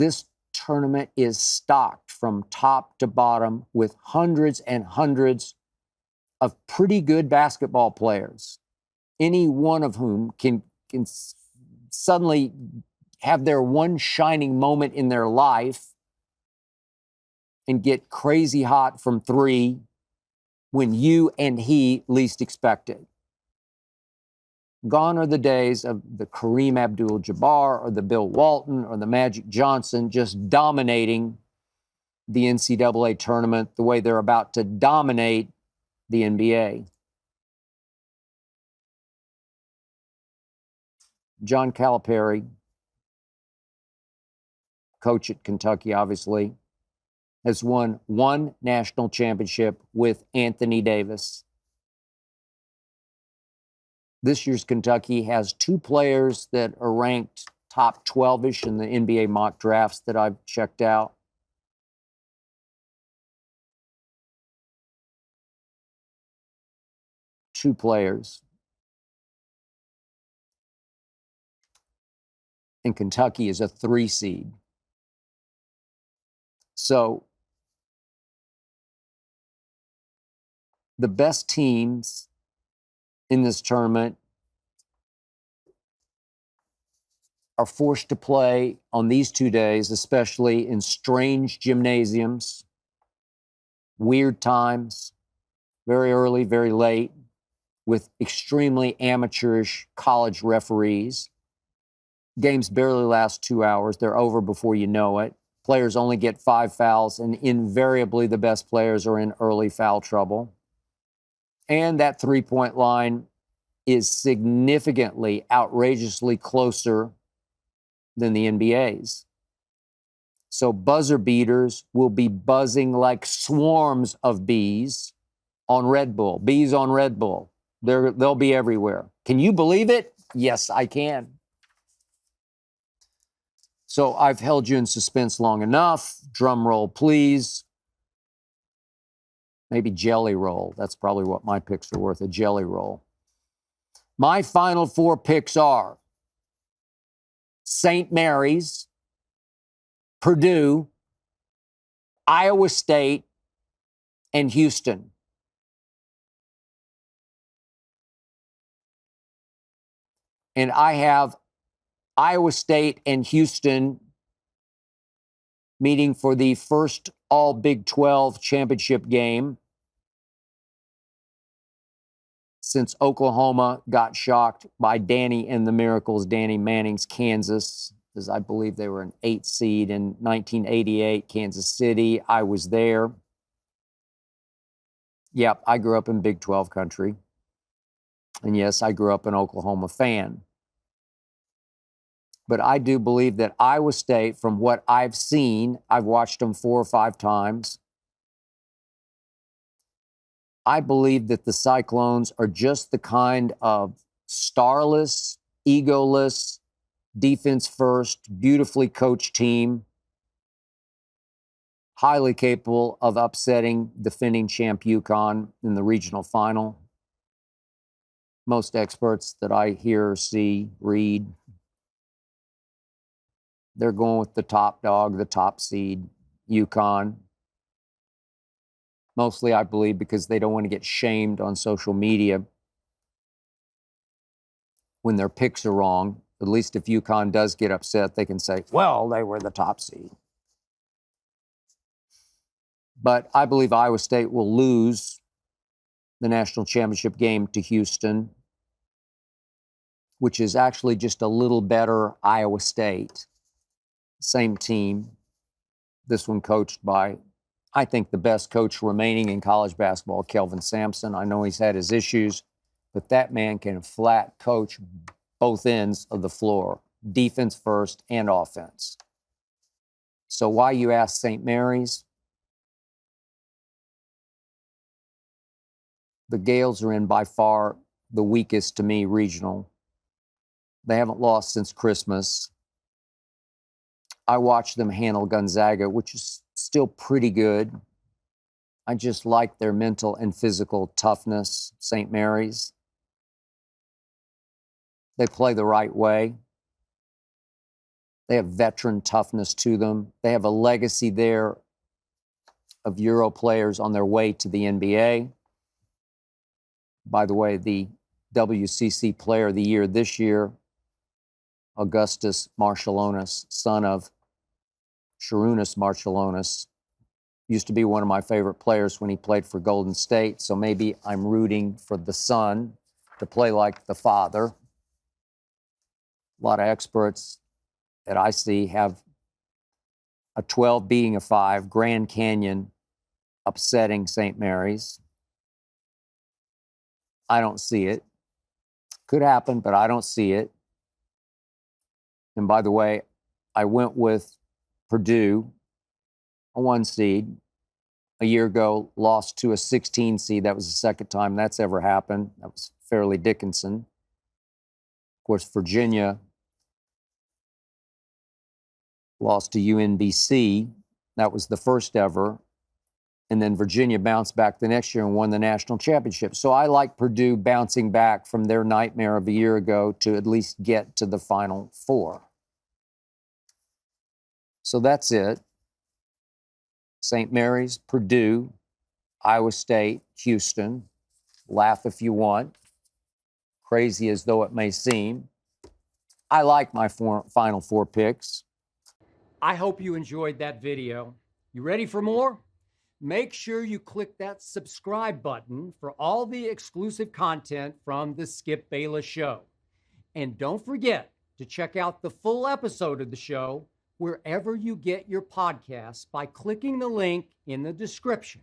This tournament is stocked from top to bottom with hundreds and hundreds of pretty good basketball players, any one of whom can suddenly have their one shining moment in their life and get crazy hot from three when you and he least expect it. Gone are the days of the Kareem Abdul-Jabbar or the Bill Walton or the Magic Johnson just dominating the NCAA tournament the way they're about to dominate the NBA. John Calipari, coach at Kentucky, obviously, has won one national championship with Anthony Davis. This year's Kentucky has two players that are ranked top 12-ish in the NBA mock drafts that I've checked out. Two players. And Kentucky is a 3 seed. So the best teams in this tournament are forced to play on these 2 days, especially in strange gymnasiums, weird times, very early, very late, with extremely amateurish college referees. Games barely last 2 hours. They're over before you know it. Players only get 5 fouls, and invariably the best players are in early foul trouble. And that three-point line is significantly, outrageously closer than the NBA's. So buzzer beaters will be buzzing like swarms of bees on Red Bull. Bees on Red Bull. They'll be everywhere. Can you believe it? Yes, I can. So I've held you in suspense long enough. Drum roll, please. Maybe jelly roll. That's probably what my picks are worth, a jelly roll. My final 4 picks are St. Mary's, Purdue, Iowa State, and Houston. And I have Iowa State and Houston meeting for the first all Big 12 championship game since Oklahoma got shocked by Danny and the Miracles, Danny Manning's Kansas, as I believe they were an 8 seed in 1988, Kansas City. I was there. Yep, I grew up in Big 12 country. And yes, I grew up an Oklahoma fan. But I do believe that Iowa State, from what I've seen, I've watched them 4 or 5 times. I believe that the Cyclones are just the kind of starless, egoless, defense-first, beautifully coached team, highly capable of upsetting defending champ UConn in the regional final. Most experts that I hear, see, read, they're going with the top dog, the top seed, UConn. Mostly, I believe, because they don't want to get shamed on social media when their picks are wrong. At least if UConn does get upset, they can say, well, they were the top seed. But I believe Iowa State will lose the national championship game to Houston, which is actually just a little better Iowa State. Same team. This one coached by, I think, the best coach remaining in college basketball, Kelvin Sampson. I know he's had his issues, but that man can flat coach both ends of the floor, defense first and offense. So why, you ask, St. Mary's? The Gales are in by far the weakest, to me, regional. They haven't lost since Christmas. I watched them handle Gonzaga, which is still pretty good. I just like their mental and physical toughness, St. Mary's. They play the right way. They have veteran toughness to them. They have a legacy there of Euro players on their way to the NBA. By the way, the WCC Player of the Year this year, Augustus Marciulionis, son of Sharunas Marciulionis, used to be one of my favorite players when he played for Golden State. So maybe I'm rooting for the son to play like the father. A lot of experts that I see have a 12 beating a 5, Grand Canyon upsetting St. Mary's. I don't see it. Could happen, but I don't see it. And by the way, I went with Purdue, a 1 seed. A year ago, lost to a 16 seed. That was the second time that's ever happened. That was Fairleigh Dickinson. Of course, Virginia lost to UNBC. That was the first ever. And then Virginia bounced back the next year and won the national championship. So I like Purdue bouncing back from their nightmare of a year ago to at least get to the Final Four. So that's it. St. Mary's, Purdue, Iowa State, Houston. Laugh if you want. Crazy as though it may seem. I like my Final Four picks. I hope you enjoyed that video. You ready for more? Make sure you click that subscribe button for all the exclusive content from the Skip Bayless Show. And don't forget to check out the full episode of the show wherever you get your podcasts by clicking the link in the description.